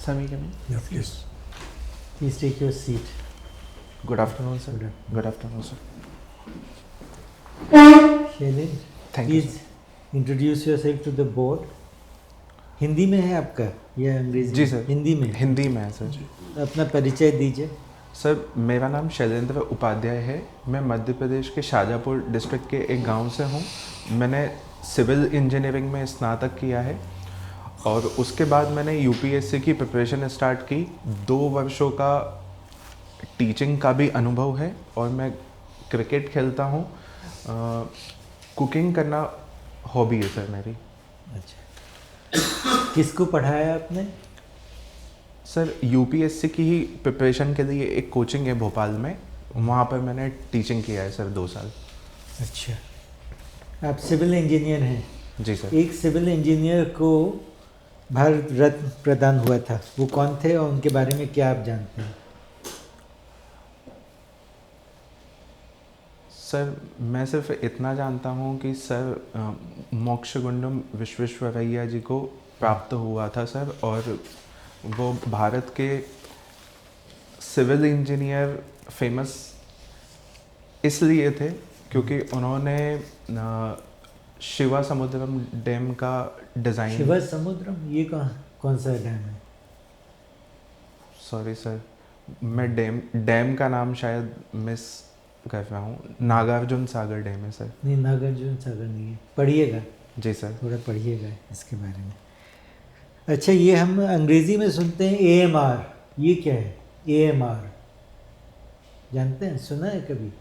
Sami, can Yeah, please. Please take your seat. Good afternoon, sir. Good afternoon, sir. Shailendra, Thank you, please introduce yourself to the board. Hindi में है आपका या अंग्रेजी? जी sir. Hindi में. हिंदी में है सर. अपना परिचय दीजिए. सर, मेरा नाम शैलेंद्र उपाध्याय है. मैं मध्य प्रदेश के शाजापुर डिस्ट्रिक्ट के एक गांव से हूं. मैंने सिविल इंजीनियरिंग में स्नातक किया है और उसके बाद मैंने यूपीएससी की प्रिपरेशन स्टार्ट की. 2 वर्षों का टीचिंग का भी अनुभव है और मैं क्रिकेट खेलता हूं. कुकिंग करना हॉबी है सर मेरी. अच्छा, किसको पढ़ाया आपने? सर, यूपीएससी की ही प्रिपरेशन के लिए एक कोचिंग है भोपाल में, वहाँ पर मैंने टीचिंग किया है सर 2 साल. अच्छा, आप सिविल इंजीनियर हैं. जी सर. एक सिविल इंजीनियर को भारत रत्न प्रदान हुआ था, वो कौन थे और उनके बारे में क्या आप जानते हैं? सर, मैं सिर्फ इतना जानता हूँ कि सर मोक्षगुंडम विश्वेश्वरैया जी को प्राप्त हुआ था सर, और वो भारत के सिविल इंजीनियर फेमस इसलिए थे क्योंकि उन्होंने शिवा समुद्रम डैम का डिज़ाइन. शिवा समुद्रम, ये कौन सा डैम है? सॉरी सर, मैं डैम का नाम शायद मिस कर रहा हूँ. नागार्जुन सागर डैम है सर. नहीं, नागार्जुन सागर नहीं है. पढ़िएगा. जी सर. थोड़ा पढ़िएगा इसके बारे में. अच्छा, ये हम अंग्रेज़ी में सुनते हैं AMR. ये क्या है AMR? जानते हैं, सुना है कभी?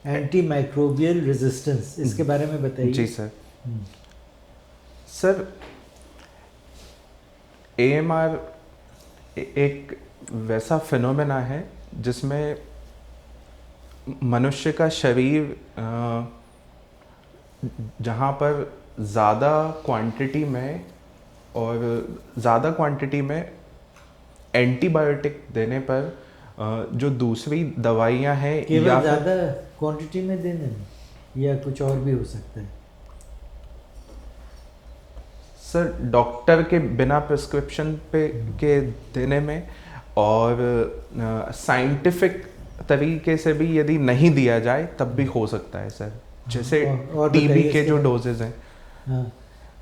Anti microbial resistance. इसके बारे में बताइए. जी सर. सर, AMR एक वैसा फिनोमेना है जिसमें मनुष्य का शरीर जहाँ पर ज़्यादा क्वांटिटी में एंटीबायोटिक देने पर जो दूसरी दवाइयाँ हैं, केवल ज़्यादा क्वांटिटी में देने में या कुछ और भी हो सकता है? सर, डॉक्टर के बिना प्रिस्क्रिप्शन पे के देने में, और साइंटिफिक तरीके से भी यदि नहीं दिया जाए तब भी हो सकता है सर. जैसे टीबी के जो डोजेज हैं. हाँ,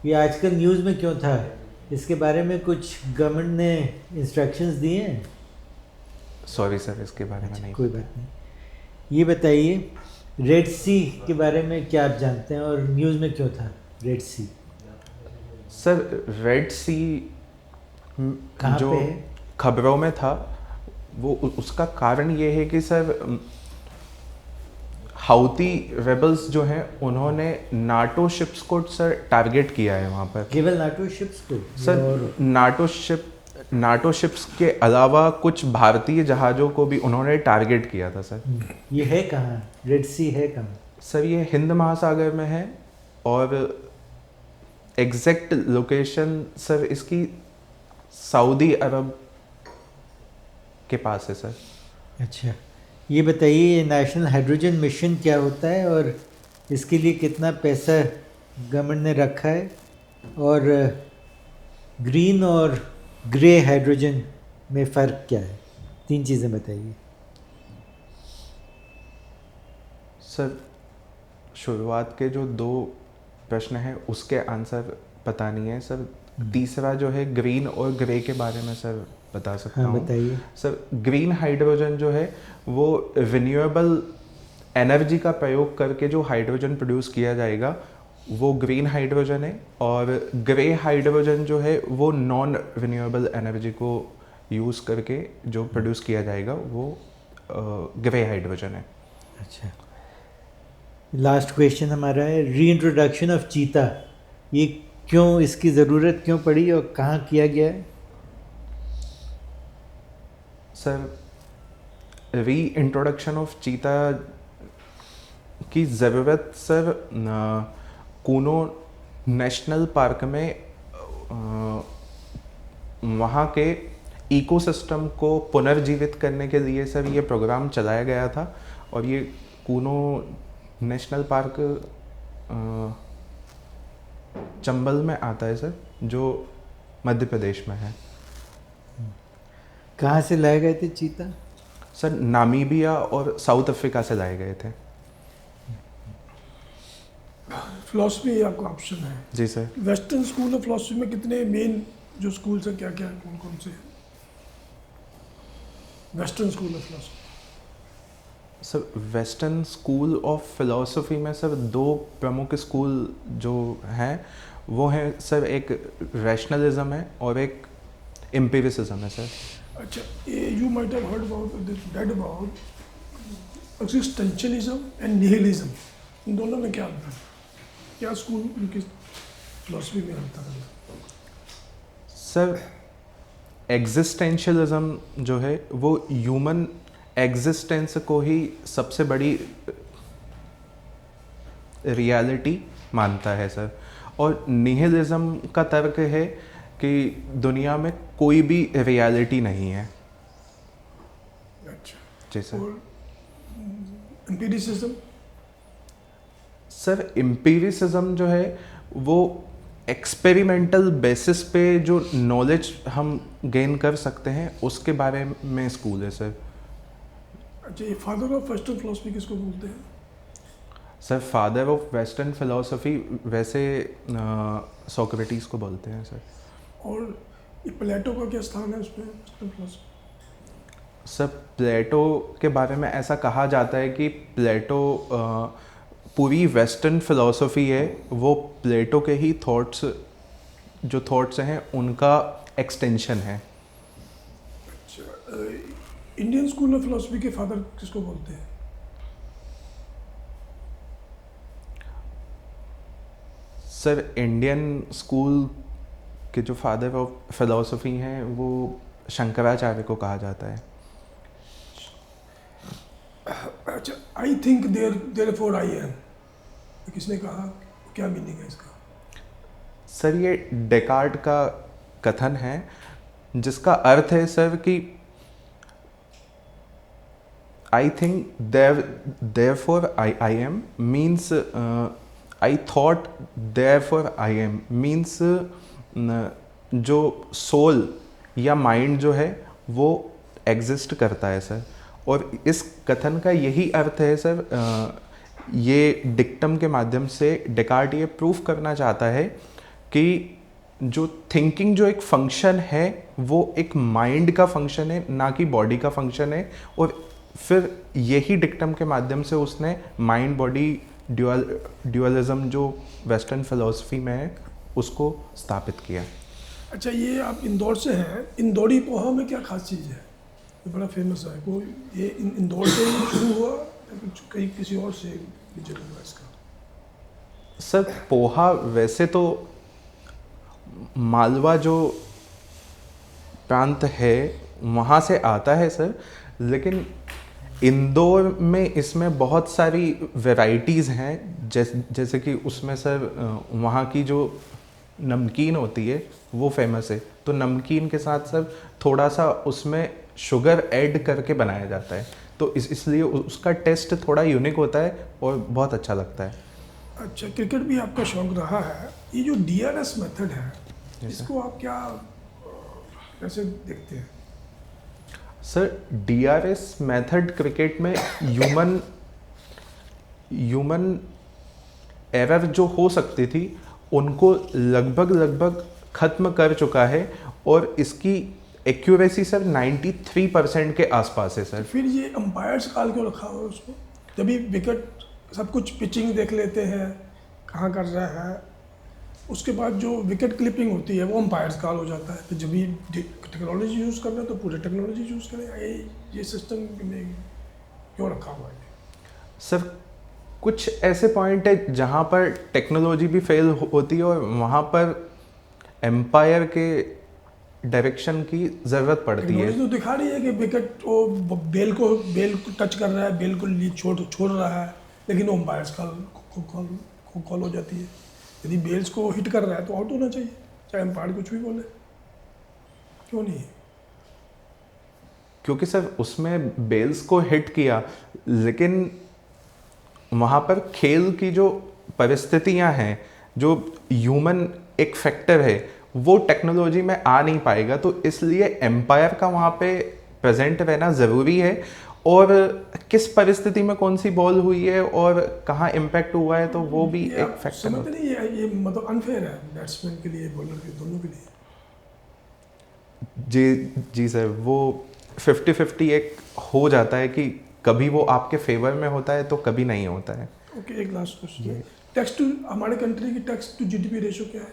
ये आजकल न्यूज़ में क्यों था? इसके बारे में कुछ गवर्नमेंट ने इंस्ट्रक्शंस दिए हैं? सॉरी सर, इसके बारे में नहीं. कोई बात नहीं. ये बताइए, रेड सी के बारे में क्या आप जानते हैं और न्यूज़ में क्यों था रेड सी? सर, रेड सी जो खबरों में था वो उसका कारण ये है कि सर हाउती रेबल्स जो हैं उन्होंने नाटो शिप्स को सर टारगेट किया है वहाँ पर. केवल नाटो शिप्स को? सर, नाटो शिप्स के अलावा कुछ भारतीय जहाज़ों को भी उन्होंने टारगेट किया था सर. ये है कहाँ? रेड सी है कहाँ? सर, ये हिंद महासागर में है और एग्जैक्ट लोकेशन सर इसकी सऊदी अरब के पास है सर. अच्छा, ये बताइए, ये नेशनल हाइड्रोजन मिशन क्या होता है और इसके लिए कितना पैसा गवर्नमेंट ने रखा है, और ग्रीन और ग्रे हाइड्रोजन में फ़र्क क्या है? 3 चीज़ें बताइए. सर, शुरुआत के जो 2 प्रश्न हैं उसके आंसर पता नहीं है सर. तीसरा जो है ग्रीन और ग्रे के बारे में सर बता सकता हूँ. बताइए. सर, ग्रीन हाइड्रोजन जो है वो रिन्यूएबल एनर्जी का प्रयोग करके जो हाइड्रोजन प्रोड्यूस किया जाएगा वो ग्रीन हाइड्रोजन है, और ग्रे हाइड्रोजन जो है वो नॉन रिन्यूएबल एनर्जी को यूज़ करके जो प्रोड्यूस किया जाएगा वो ग्रे हाइड्रोजन है. अच्छा, लास्ट क्वेश्चन हमारा है रीइंट्रोडक्शन ऑफ चीता. ये क्यों, इसकी ज़रूरत क्यों पड़ी और कहाँ किया गया है? सर, रीइंट्रोडक्शन ऑफ चीता की ज़रूरत सर कूनो नेशनल पार्क में वहाँ के इकोसिस्टम को पुनर्जीवित करने के लिए सर ये प्रोग्राम चलाया गया था, और ये कूनो नेशनल पार्क चंबल में आता है सर, जो मध्य प्रदेश में है. कहाँ से लाए गए थे चीता? सर नामीबिया और साउथ अफ्रीका से लाए गए थे। फिलोसफी आपका ऑप्शन है। जी sir. Western school of philosophy में कितने मेन जो स्कूल्स हैं, क्या क्या कौन कौन से हैं? Western school of philosophy sir western school of philosophy में सर दो प्रमुख स्कूल जो हैं वो हैं सर, एक रैशनलिज्म है और एक एम्पिरिसिज्म है सर। अच्छा, you might have heard about read about existentialism and nihilism, इन दोनों में क्या अंतर है? क्या स्कूल उनकी फिलोसफी में अंतर है? सर एग्जिस्टेंशियलिज्म जो है वो ह्यूमन एग्जिस्टेंस को ही सबसे बड़ी रियलिटी मानता है सर, और निहिलिज्म का तर्क है कि दुनिया में कोई भी रियलिटी नहीं है। अच्छा, जी सर। और एम्पिरिसिज्म? सर एम्पिरिसिज्म जो है वो एक्सपेरिमेंटल बेसिस पे जो नॉलेज हम गेन कर सकते हैं उसके बारे में स्कूल है सर। अच्छा, ये फादर ऑफ वेस्टर्न फिलोसफी किसको बोलते हैं? Sir father of western philosophy वैसे सोक्रेटिस को बोलते हैं सर। और ये प्लेटो का क्या स्थान है उसमें वेस्टर्न फिलोसफी? सर प्लेटो के बारे में ऐसा कहा जाता है कि प्लेटो पूरी वेस्टर्न फिलॉसफी है वो प्लेटो के ही जो थॉट्स हैं उनका एक्सटेंशन है। अच्छा, इंडियन स्कूल ऑफ फिलोसफी के फादर किसको बोलते हैं? सर इंडियन स्कूल के जो फादर ऑफ फिलॉसफी हैं वो शंकराचार्य को कहा जाता है। अच्छा, I think therefore I am, किसने कहा? क्या मीनिंग है इसका? सर ये डेकार्ट का कथन है जिसका अर्थ है सर कि I think therefore I am means I thought therefore I am means जो सोल या माइंड जो है वो एग्जिस्ट करता है सर, और इस कथन का यही अर्थ है सर। ये डिक्टम के माध्यम से डेकार्ट ये प्रूफ करना चाहता है कि जो थिंकिंग जो एक फंक्शन है वो एक माइंड का फंक्शन है, ना कि बॉडी का फंक्शन है। और फिर यही डिक्टम के माध्यम से उसने माइंड बॉडी ड्यूअलिज्म जो वेस्टर्न फिलॉसफी में है उसको स्थापित किया। अच्छा, ये आप इंदौर से हैं, इंदौरी पोहा में क्या खास चीज़ है? ये बड़ा फेमस है, कोई ये इंदौर से ही शुरू हुआ या कुछ कहीं किसी और से निकल हुआ इसका? सर पोहा वैसे तो मालवा जो प्रांत है वहाँ से आता है सर, लेकिन इंदौर में इसमें बहुत सारी वैरायटीज़ हैं। जैसे कि उसमें सर वहाँ की जो नमकीन होती है वो फेमस है, तो नमकीन के साथ सर थोड़ा सा उसमें शुगर ऐड करके बनाया जाता है, तो इसलिए उसका टेस्ट थोड़ा यूनिक होता है और बहुत अच्छा लगता है। अच्छा, क्रिकेट भी आपका शौक रहा है, ये जो DRS मेथड है इसको आप क्या कैसे देखते हैं? सर DRS मेथड क्रिकेट में ह्यूमन एरर जो हो सकती थी उनको लगभग ख़त्म कर चुका है, और इसकी एक्यूरेसी सर 93% के आसपास है सर। फिर ये अंपायर्स काल क्यों रखा हुआ है उसको? जब भी विकेट सब कुछ पिचिंग देख लेते हैं कहाँ कर रहा है, उसके बाद जो विकेट क्लिपिंग होती है वो अंपायर्स काल हो जाता है। फिर जब भी टेक्नोलॉजी यूज़ करना है तो पूरे टेक्नोलॉजी यूज़ करें। ये सिस्टम में क्यों रखा हुआ है? सर कुछ ऐसे पॉइंट है जहाँ पर टेक्नोलॉजी भी फेल होती है और वहाँ पर एम्पायर के डायरेक्शन की ज़रूरत पड़ती है। टेक्नोलॉजी तो दिखा रही है कि विकेट वो बेल को टच कर रहा है, बेल को छोड़ रहा है, लेकिन वो अंपायर्स कॉल हो जाती है। यदि बेल्स को हिट कर रहा है तो आउट होना चाहिए, चाहे अंपायर कुछ भी बोले। क्यों नहीं? क्योंकि सर उसमें बेल्स को हिट किया, लेकिन वहाँ पर खेल की जो परिस्थितियाँ हैं, जो ह्यूमन एक फैक्टर है वो टेक्नोलॉजी में आ नहीं पाएगा, तो इसलिए एम्पायर का वहाँ पे प्रेजेंट रहना ज़रूरी है। और किस परिस्थिति में कौन सी बॉल हुई है और कहाँ इम्पैक्ट हुआ है, तो वो भी ये एक आप फैक्टर समझते नहीं, ये मतलब अनफेयर है बैट्समैन के लिए, बॉलर के, दोनों के लिए। जी जी सर, वो 50-50 एक हो जाता है कि कभी वो आपके फेवर में होता है तो कभी नहीं होता है। ओके, एक लास्ट क्वेश्चन है, टैक्स टू, हमारे कंट्री की टैक्स टू जीडीपी रेशो क्या है?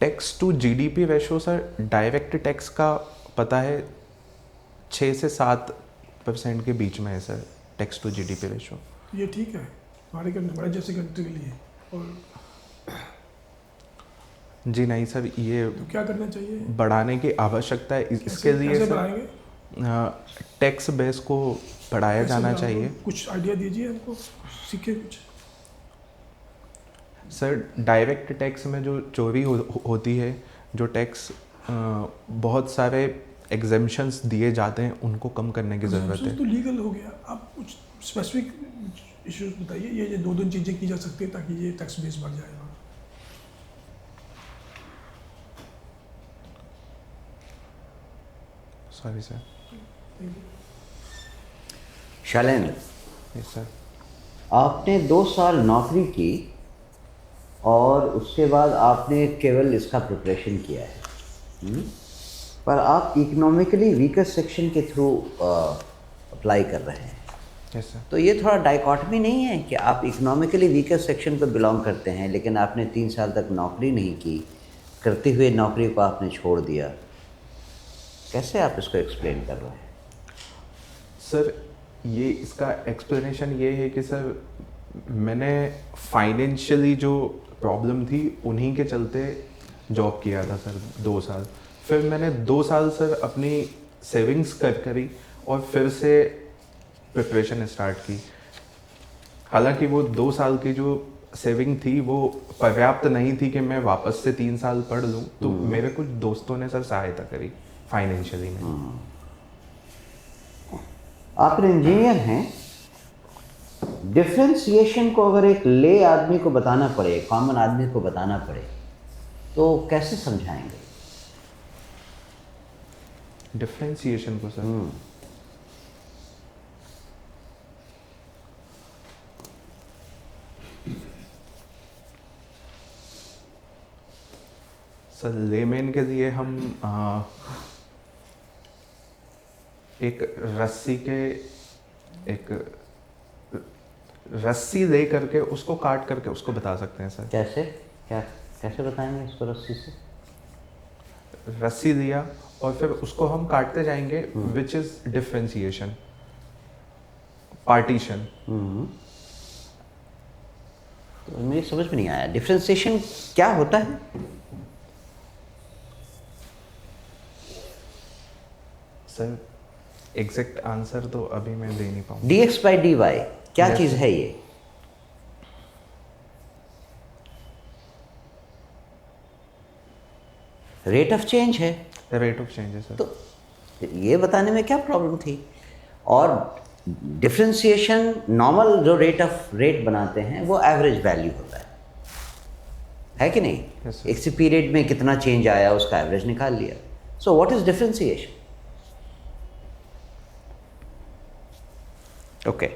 Tax to GDP ratio sir, direct tax का पता है 6 से 7% के बीच में है sir, tax to GDP ratio. ये ठीक है हमारे जैसे कंट्री के लिए? और जी नहीं सर, ये तो क्या करना चाहिए? बढ़ाने की आवश्यकता है। इसके लिए कैसे सर बढ़ाएंगे? टैक्स बेस को बढ़ाया कैसे जाना बढ़ाएंगे? चाहिए। कुछ आइडिया दीजिए हमको, सीखे कुछ। सर डायरेक्ट टैक्स में जो चोरी होती है, जो टैक्स बहुत सारे एग्जेम्पशंस दिए जाते हैं, उनको कम करने की ज़रूरत है। तो लीगल हो गया, आप कुछ स्पेसिफिक इश्यूज बताइए, ये दो चीज़ें की जा सकती है ताकि ये टैक्स बेस बढ़ जाएगा। Sorry sir. Shailendra, yes sir. आपने 2 साल नौकरी की और उसके बाद आपने केवल इसका प्रिपरेशन किया है, पर आप इकोनॉमिकली वीकर सेक्शन के थ्रू अप्लाई कर रहे हैं। Yes sir. तो ये थोड़ा डाइकॉटमी नहीं है कि आप इकोनॉमिकली वीकर सेक्शन पर बिलोंग करते हैं, लेकिन आपने 3 साल तक नौकरी नहीं की, करते हुए नौकरी को आपने छोड़ दिया? कैसे आप इसको एक्सप्लेन कर रहे हैं? सर ये इसका एक्सप्लेनेशन ये है कि सर मैंने फाइनेंशियली जो प्रॉब्लम थी उन्हीं के चलते जॉब किया था सर 2 साल। फिर मैंने 2 साल सर अपनी सेविंग्स करी और फिर से प्रिपरेशन स्टार्ट की। हालांकि वो 2 साल की जो सेविंग थी वो पर्याप्त नहीं थी कि मैं वापस से 3 साल पढ़ लूँ, तो मेरे कुछ दोस्तों ने सर सहायता करी फाइनेंशियली में। आप इंजीनियर हैं, डिफ्रेंसिएशन को अगर एक ले आदमी को बताना पड़े, कॉमन आदमी को बताना पड़े, तो कैसे समझाएंगे डिफ्रेंसिएशन को सर? सर लेमैन के लिए हम एक रस्सी ले करके उसको काट करके उसको बता सकते हैं सर। कैसे बताएंगे इसको? रस्सी से रस्सी दिया और फिर उसको हम काटते जाएंगे, विच इज डिफ्रेंसिएशन, पार्टीशन। तो मेरी समझ में नहीं आया, डिफ्रेंसिएशन क्या होता है? सर एग्जैक्ट आंसर तो अभी मैं दे नहीं पाऊंगा। dx by dy क्या Yes, चीज़ sir. है ये? रेट ऑफ चेंज है। रेट ऑफ चेंज है सर। तो ये बताने में क्या प्रॉब्लम थी? और डिफ्रेंसिएशन, नॉर्मल जो रेट बनाते हैं वो एवरेज वैल्यू होता है कि नहीं? Yes, sir. एक सी पीरियड में कितना चेंज आया उसका एवरेज निकाल लिया। So what is differentiation? Okay,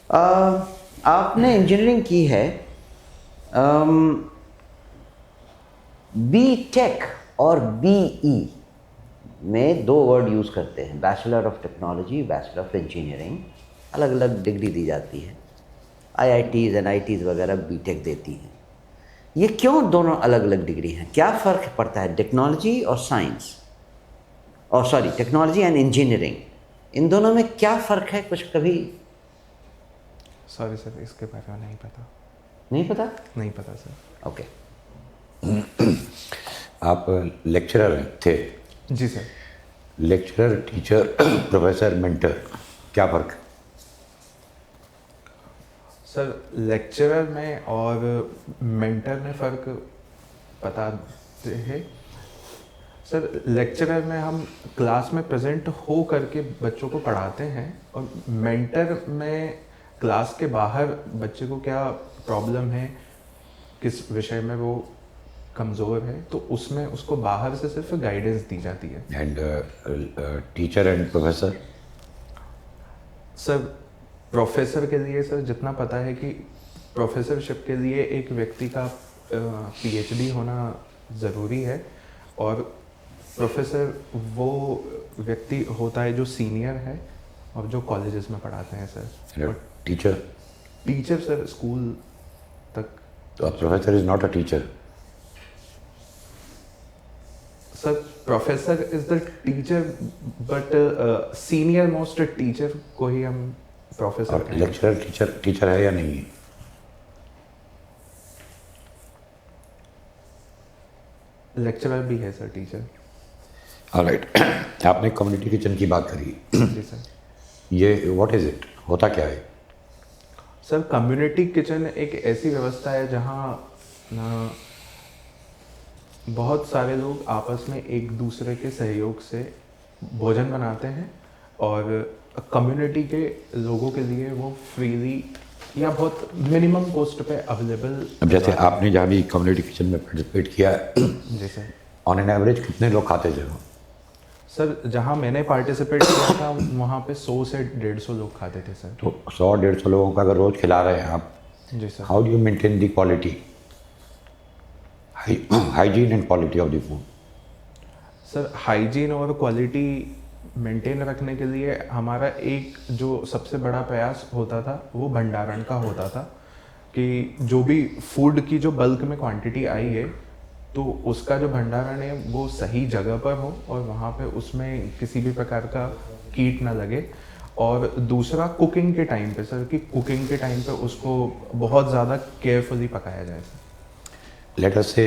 आपने इंजीनियरिंग की है, बी टेक और बीई में 2 वर्ड यूज़ करते हैं, bachelor of technology, bachelor of engineering, अलग अलग डिग्री दी जाती है। IITs NITs वगैरह बीटेक देती हैं। ये क्यों दोनों अलग अलग डिग्री हैं? क्या फ़र्क पड़ता है टेक्नोलॉजी और साइंस, और सॉरी टेक्नोलॉजी एंड इंजीनियरिंग, इन दोनों में क्या फ़र्क है? कुछ कभी? सॉरी सर, इसके बारे में नहीं पता। नहीं पता? नहीं पता सर। ओके। आप लेक्चरर थे? जी sir. Lecturer, teacher, professor, mentor, क्या फ़र्क है? सर लेक्चरर में और मेंटर में फ़र्क पता है सर। लेक्चरर में हम क्लास में प्रेजेंट हो करके बच्चों को पढ़ाते हैं, और मेंटर में क्लास के बाहर बच्चे को क्या प्रॉब्लम है किस विषय में वो कमज़ोर है, तो उसमें उसको बाहर से सिर्फ गाइडेंस दी जाती है। And teacher and professor? Sir professor के लिए सर जितना पता है कि प्रोफेसरशिप के लिए एक व्यक्ति का पीएचडी होना ज़रूरी है, और प्रोफेसर वो व्यक्ति होता है जो सीनियर है और जो कॉलेजेस में पढ़ाते हैं सर। और टीचर? टीचर सर स्कूल तक। तो professor is not a teacher? Sir professor is the teacher, but senior most teacher को ही हम प्रोफेसर और लेक्चरर टीचर है या नहीं है? लेक्चरर भी है सर टीचर। ऑलराइट। आपने कम्युनिटी किचन की बात करी, जी सर। ये व्हाट इज इट, होता क्या है? सर कम्युनिटी किचन एक ऐसी व्यवस्था है जहाँ बहुत सारे लोग आपस में एक दूसरे के सहयोग से भोजन बनाते हैं, और कम्युनिटी के लोगों के लिए वो फ्रीली या बहुत मिनिमम कॉस्ट पे अवेलेबल। अब जैसे आपने जहाँ भी कम्युनिटी किचन में पार्टिसिपेट किया है, जी सर। ऑन एन एवरेज कितने लोग खाते थे वो? सर जहाँ मैंने पार्टिसिपेट किया था वहाँ पे 100 से 150 लोग खाते थे सर। तो 100-150 लोगों का अगर रोज खिला रहे हैं आप, जी sir. How do you maintain the quality, hygiene and quality of the food? Sir hygiene और क्वालिटी मेंटेन रखने के लिए हमारा एक जो सबसे बड़ा प्रयास होता था वो भंडारण का होता था, कि जो भी फूड की जो बल्क में क्वांटिटी आई है तो उसका जो भंडारण है वो सही जगह पर हो, और वहाँ पे उसमें किसी भी प्रकार का कीट ना लगे। और दूसरा कुकिंग के टाइम पे सर, कि कुकिंग के टाइम पे उसको बहुत ज़्यादा केयरफुली पकाया जाए सर। लेट अस से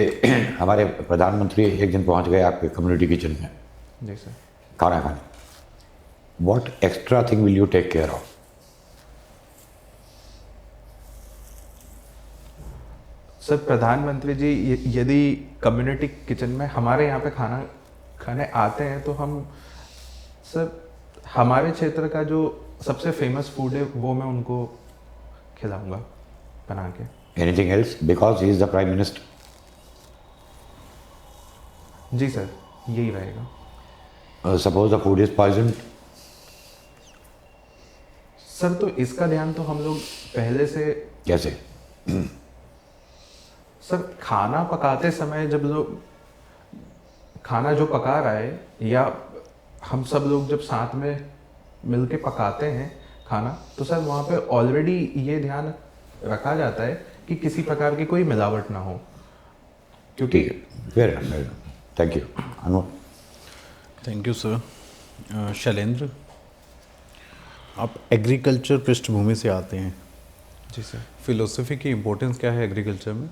हमारे प्रधानमंत्री एक दिन पहुंच गए आपके कम्युनिटी किचन में जी सर। खाना खाने, what extra thing will you take care of? Sir प्रधानमंत्री जी यदि कम्युनिटी किचन में हमारे यहाँ पे खाना खाने आते हैं तो हम सर हमारे क्षेत्र का जो सबसे फेमस फूड है वो मैं उनको खिलाऊंगा बना के। Anything else, because he is the prime minister? जी सर, यही रहेगा। Suppose the food is poison? Sir तो इसका ध्यान तो हम लोग पहले से, कैसे? सर खाना पकाते समय जब लोग खाना जो पका रहा है, या हम सब लोग जब साथ में मिलके पकाते हैं खाना, तो सर वहाँ पे ऑलरेडी ये ध्यान रखा जाता है कि किसी प्रकार की कोई मिलावट ना हो, क्योंकि फिर thank you. Anu? Thank you sir. Shailendra, आप एग्रीकल्चर पृष्ठभूमि से आते हैं। जी सर। फिलोसफी की इम्पोर्टेंस क्या है एग्रीकल्चर में?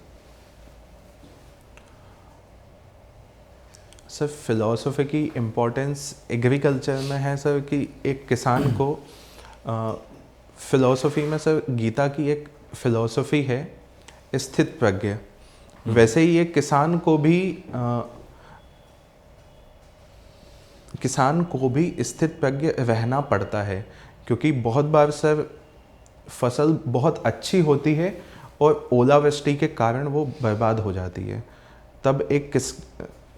सर फिलॉसफी की इम्पोर्टेंस एग्रीकल्चर में है सर, कि एक किसान को फिलॉसफी में सर गीता की एक फिलॉसफी है स्थित प्रज्ञ, वैसे ही एक किसान को भी स्थित प्रज्ञ रहना पड़ता है, क्योंकि बहुत बार सर फसल बहुत अच्छी होती है और ओलावृष्टि के कारण वो बर्बाद हो जाती है। तब एक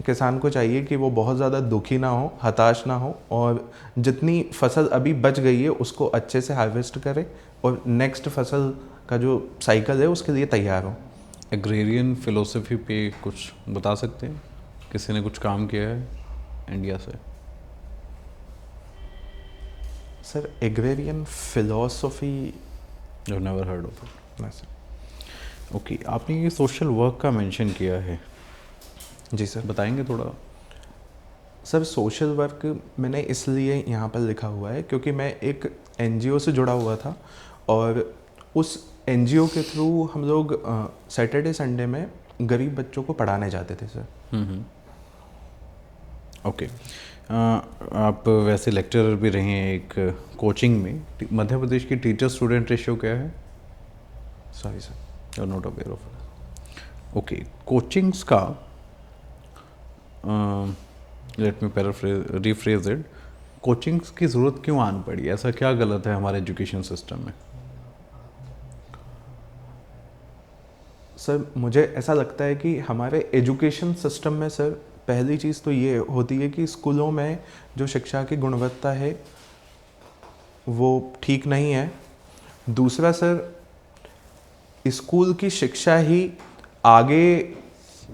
किसान को चाहिए कि वो बहुत ज़्यादा दुखी ना हो, हताश ना हो, और जितनी फसल अभी बच गई है उसको अच्छे से हार्वेस्ट करे और नेक्स्ट फसल का जो साइकिल है उसके लिए तैयार हो। एग्रेरियन फिलोसफी पे कुछ बता सकते हैं? किसी ने कुछ काम किया है इंडिया से? सर एग्रेरियन फिलोसफी जो नेवर हर्ड ऑफ इट। ना सर। ओके, आपने ये सोशल वर्क का मेंशन किया है, जी सर। बताएंगे थोड़ा? सर सोशल वर्क मैंने इसलिए यहाँ पर लिखा हुआ है क्योंकि मैं एक एनजीओ से जुड़ा हुआ था, और उस एनजीओ के थ्रू हम लोग सैटरडे संडे में गरीब बच्चों को पढ़ाने जाते थे सर। ओके। आप वैसे लेक्चरर भी रहे हैं एक कोचिंग में। मध्य प्रदेश की टीचर स्टूडेंट रेशियो क्या है? Sorry sir, you are not aware of. Okay, coachings का let me rephrase it, coachings की ज़रूरत क्यों आन पड़ी? ऐसा क्या गलत है हमारे एजुकेशन सिस्टम में? सर मुझे ऐसा लगता है कि हमारे एजुकेशन सिस्टम में सर पहली चीज़ तो ये होती है कि स्कूलों में जो शिक्षा की गुणवत्ता है वो ठीक नहीं है। दूसरा सर, स्कूल की शिक्षा ही आगे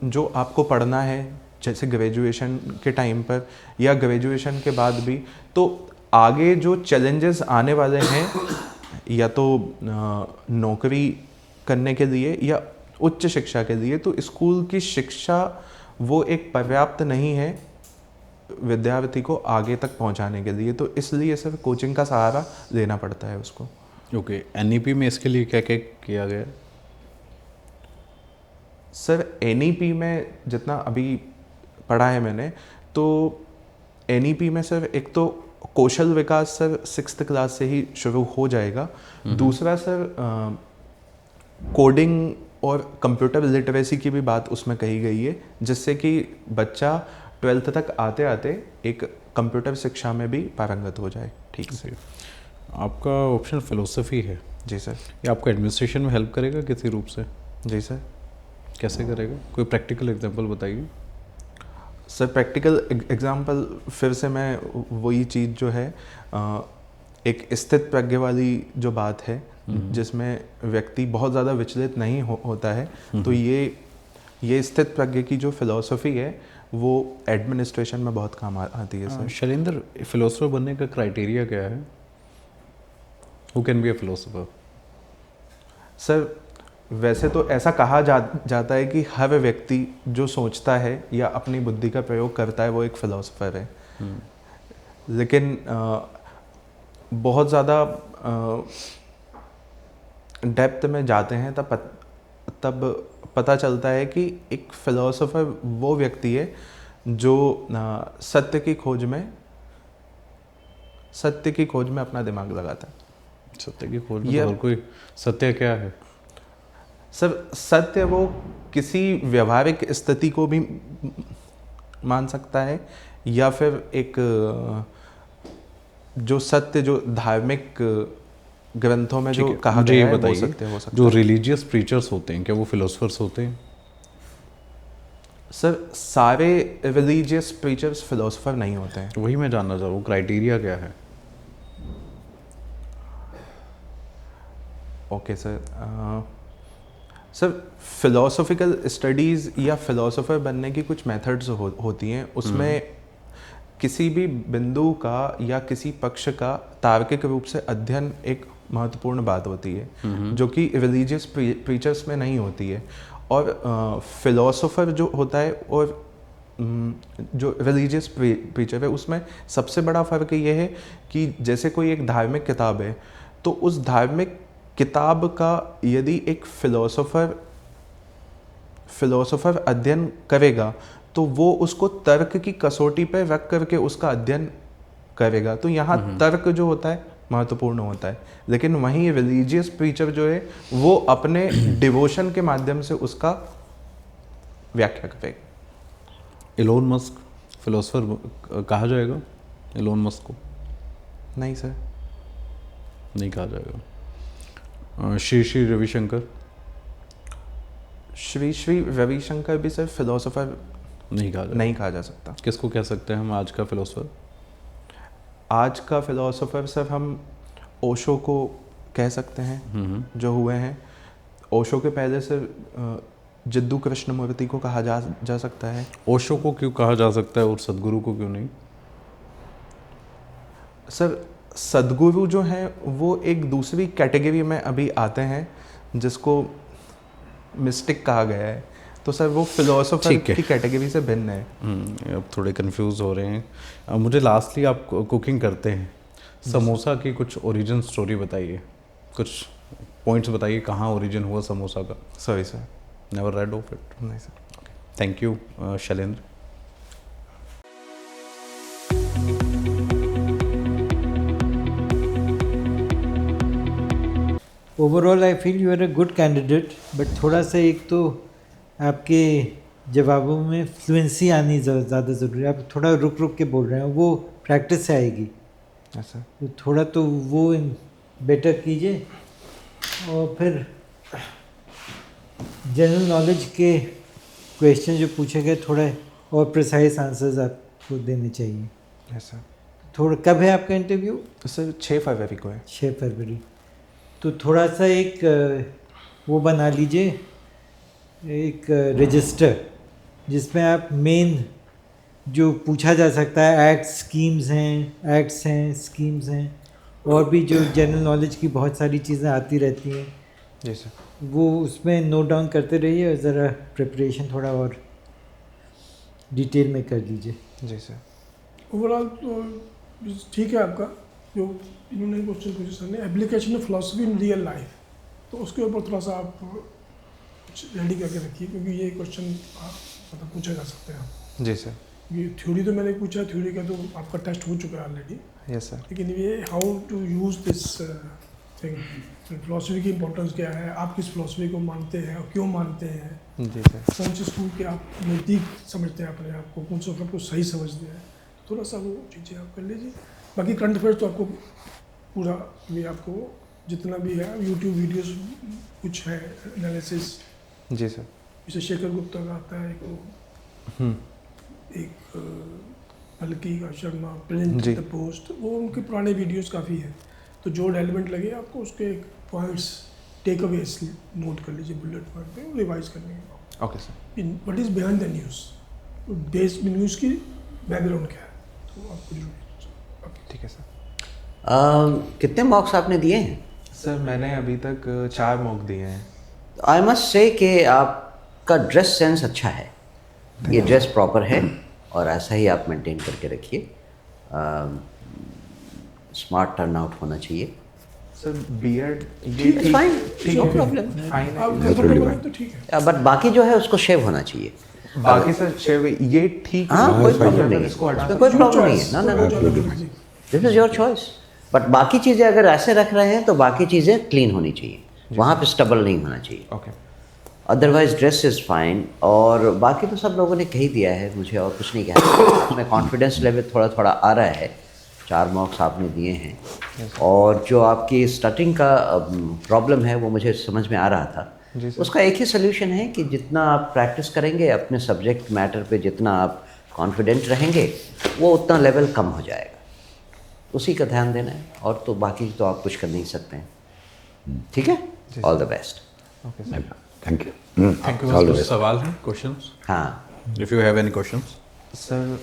जो आपको पढ़ना है, जैसे ग्रेजुएशन के टाइम पर या ग्रेजुएशन के बाद भी, तो आगे जो चैलेंजेस आने वाले हैं या तो नौकरी करने के लिए या उच्च शिक्षा के लिए, तो स्कूल की शिक्षा वो एक पर्याप्त नहीं है विद्यार्थी को आगे तक पहुंचाने के लिए। तो इसलिए सिर्फ कोचिंग का सहारा लेना पड़ता है उसको। ओके, एनईपी में इसके लिए क्या क्या किया गया? सर एनईपी में जितना अभी पढ़ा है मैंने, तो एनईपी में सर एक तो कौशल विकास सर 6th क्लास से ही शुरू हो जाएगा। दूसरा सर कोडिंग और कंप्यूटर लिटरेसी की भी बात उसमें कही गई है, जिससे कि बच्चा 12th तक आते आते एक कंप्यूटर शिक्षा में भी पारंगत हो जाए ठीक से। आपका ऑप्शन फिलोसफी है। जी सर। ये आपको एडमिनिस्ट्रेशन में हेल्प करेगा किसी रूप से? जी सर। कैसे करेगा? कोई प्रैक्टिकल एग्जांपल बताइए। सर प्रैक्टिकल एग्जांपल फिर से मैं वही चीज़ जो है एक स्थित प्रज्ञ वाली जो बात है, जिसमें व्यक्ति बहुत ज़्यादा विचलित नहीं होता है, तो ये स्थित प्रज्ञ की जो फिलॉसफी है वो एडमिनिस्ट्रेशन में बहुत काम आती है सर। शैलेंद्र, फिलोसोफर बनने का क्राइटेरिया क्या है? Who can be a philosopher? Sir वैसे तो ऐसा कहा जाता है कि हर व्यक्ति जो सोचता है या अपनी बुद्धि का प्रयोग करता है वो एक फिलोसोफर है। लेकिन बहुत ज़्यादा डेप्थ में जाते हैं तब पता चलता है कि एक फिलोसोफर वो व्यक्ति है जो सत्य की खोज में अपना दिमाग लगाता है। सत्य की खोज में और कोई सत्य क्या है? सर सत्य वो किसी व्यवहारिक स्थिति को भी मान सकता है, या फिर एक जो सत्य जो धार्मिक ग्रंथों में जो कहा गया है वो सत्य हो सकता है। जो रिलीजियस प्रीचर्स होते हैं क्या वो फिलोसोफर्स होते हैं? सर सारे रिलीजियस प्रीचर्स फिलोसोफर नहीं होते हैं। वही मैं जानना चाह रहा हूँ, क्राइटेरिया क्या है? Okay sir. Sir philosophical studies या फिलोसोफर बनने की कुछ मेथड्स होती हैं। उसमें किसी भी बिंदु का या किसी पक्ष का तार्किक रूप से अध्ययन एक महत्वपूर्ण बात होती है, जो कि रिलीजियस प्रीचर्स में नहीं होती है। और फिलोसोफर जो होता है और जो रिलीजियस प्रीचर है, उसमें सबसे बड़ा फ़र्क ये है कि जैसे कोई एक धार्मिक किताब है, तो उस धार्मिक किताब का यदि एक फिलोसोफर अध्ययन करेगा तो वो उसको तर्क की कसौटी पर रख करके उसका अध्ययन करेगा। तो यहाँ तर्क जो होता है महत्वपूर्ण होता है, लेकिन वहीं रिलीजियस प्रीचर जो है वो अपने डिवोशन के माध्यम से उसका व्याख्या करेगा। एलोन मस्क फिलोसोफर कहा जाएगा? एलोन मस्क को नहीं सर, नहीं कहा जाएगा। श्री रविशंकर? श्री रविशंकर भी सर फिलोसोफर नहीं कहा जा सकता। किसको कह सकते हैं हम आज का फिलोसोफर? आज का फिलोसोफर सर हम ओशो को कह सकते हैं, जो हुए हैं। ओशो के पहले सर जिद्दू कृष्णमूर्ति को कहा जा सकता है। ओशो को क्यों कहा जा सकता है और सदगुरु को क्यों नहीं? सर सदगुरु जो हैं वो एक दूसरी कैटेगरी में अभी आते हैं, जिसको मिस्टिक कहा गया है। तो सर वो फिलोसोफर की कैटेगरी से भिन्न है। अब थोड़े कंफ्यूज हो रहे हैं। मुझे लास्टली आप कुकिंग करते हैं, समोसा की कुछ ओरिजिन स्टोरी बताइए, कुछ पॉइंट्स बताइए, कहाँ ओरिजिन हुआ समोसा का? Sorry sir, never read of it. नहीं sir. Thank you Shailendra. Overall I feel you are a good candidate, but थोड़ा सा एक तो आपके जवाबों में फ्लुएंसी आनी ज़्यादा ज़रूरी है। आप थोड़ा रुक रुक के बोल रहे हैं, वो प्रैक्टिस से आएगी। अच्छा, तो थोड़ा तो वो बेटर कीजिए। और फिर जनरल नॉलेज के क्वेश्चन जो पूछे गए थोड़ा और प्रिसाइज आंसर्स आपको देने चाहिए। Yes sir. थोड़ा कब है आपका इंटरव्यू? सर 6 फरवरी को है। 6 फरवरी। तो थोड़ा सा एक वो बना लीजिए, एक रजिस्टर जिसमें आप मेन जो पूछा जा सकता है, एक्ट्स हैं, स्कीम्स हैं, और भी जो जनरल नॉलेज की बहुत सारी चीज़ें आती रहती हैं, जी सर। वो उसमें नोट डाउन करते रहिए और ज़रा प्रिपरेशन थोड़ा और डिटेल में कर लीजिए। जी सर। ओवरऑल तो ठीक है आपका, जो इन्होंने क्वेश्चन पूछे सर ने, application of philosophy in real life, तो उसके ऊपर थोड़ा सा आप कुछ रेडी करके रखिए, क्योंकि ये क्वेश्चन मतलब पूछा जा सकते हैं। जी सर। ये थ्योरी तो मैंने पूछा, थ्योरी का तो आपका टेस्ट हो चुका है ऑलरेडी, यस सर। लेकिन ये how to use this thing, philosophy की इंपॉर्टेंस क्या है, आप किस फिलॉसफी को मानते हैं और क्यों मानते हैं, जी सर। कौन से स्कूल के आप नज़दीक समझते हैं अपने आप को, कौन सा आपको सही समझते हैं, थोड़ा सा वो चीज़ें आप कर लीजिए। बाकी करंट अफेयर्स तो आपको पूरा भी, आपको जितना भी है यूट्यूब वीडियोस कुछ है एनालिसिस, जी सर। जैसे शेखर गुप्ता का आता है एक वो, हम्म, एक बल्कि का Sharma print ji. The post, वो उनके पुराने वीडियोस काफ़ी हैं, तो जो रेलिवेंट लगे आपको उसके पॉइंट्स टेक अवेज नोट कर लीजिए बुलेट पॉइंट पे, रिवाइज करने के ओके सर। बाद what is behind the news, तो बेस न्यूज़ की बैकग्राउंड क्या है, तो आपको जरूर ठीक है सर। कितने मॉक्स आपने दिए हैं? सर मैंने अभी तक 4 मॉक दिए हैं। आई मस्ट से कि आपका ड्रेस सेंस अच्छा है, ये ड्रेस प्रॉपर है और ऐसा ही आप मेंटेन करके रखिए। स्मार्ट टर्न आउट होना चाहिए। सर बियर्ड ये ठीक है, fine, ठीक no है, problem. फाइन आप है। कंफर्टेबल हैं तो ठीक है। बट बाकी जो है उसको शेव होना चाहिए। बाकी सर शेव ये ठीक हाँ, है, कोई सर, प्रॉब्लम अगर नहीं है, इसको हटा इसमें कोई Your प्रॉब्लम नहीं choice, है। ना ना कोई ना, प्रॉब्लम नहीं। This is your choice. But बाकी चीज़ें अगर ऐसे रख रहे हैं तो बाकी चीज़ें क्लीन होनी चाहिए, वहाँ पे स्टबल नहीं होना चाहिए। Okay. Otherwise dress is fine. और बाकी तो सब लोगों ने कह ही दिया है, मुझे और कुछ नहीं कहना। उसमें कॉन्फिडेंस लेवल थोड़ा थोड़ा आ रहा है। 4 मॉक्स आपने दिए हैं और जो आपकी स्टटिंग का प्रॉब्लम है वो मुझे समझ में आ रहा था। जी सर। उसका एक ही सोल्यूशन है कि जितना आप प्रैक्टिस करेंगे अपने सब्जेक्ट मैटर पे, जितना आप कॉन्फिडेंट रहेंगे वो उतना लेवल कम हो जाएगा, उसी का ध्यान देना है। और तो बाकी तो आप कुछ कर नहीं सकते हैं। ठीक है, all the best. Okay sir. Thank you. आपके All पास the कुछ best. सवाल हैं, क्वेश्चंस? हाँ, if you have any questions. Sir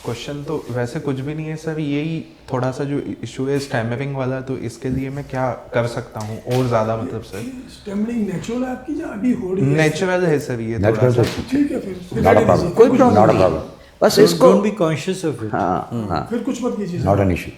question तो वैसे कुछ भी नहीं है सर, यही थोड़ा सा जो इशू है स्टैमरिंग वाला, तो इसके लिए मैं क्या कर सकता हूँ और ज़्यादा, मतलब सर स्टैमरिंग नेचुरल है आपकी या अभी हो रही है? नेचुरल है सर ये थोड़ा नेचुरल सा। ठीक है, फिर नॉट अ ready प्रॉब्लम, कीजिए, कोई प्रॉब्लम नॉट अ नहीं। प्रॉब्लम, बस इसको don't be conscious of it. हाँ हाँ, फिर कुछ मत कीजिए। Not an issue.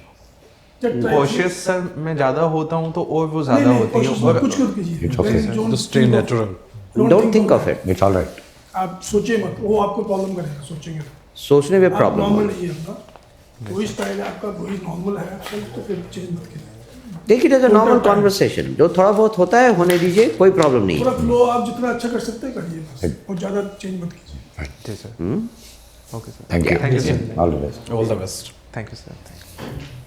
Cautious sir मैं ज़्यादा होता हूँ तो और वो ज़्यादा होती है, और कुछ मत कीजिए। It's okay, sir. Just stay natural. Don't think of it. It's all right. आप सोचिए मत, वो आपको प्रॉब्लम करेगा सोचेंगे तो। सोचने में आप प्रॉब्लम नॉर्मल नहीं है आपका, वही स्टाइल है आपका, वही नॉर्मल है आपका, तो फिर चेंज मत कीजिए। Take it as a normal conversation. जो थोड़ा बहुत होता है होने दीजिए, कोई प्रॉब्लम नहीं पूरा है। फ्लो आप जितना अच्छा कर सकते हैं करिए बस, और ज़्यादा चेंज मत कीजिए। जी sir. Okay sir. Thank you. Thank you sir. All the best. All the best. Thank you sir.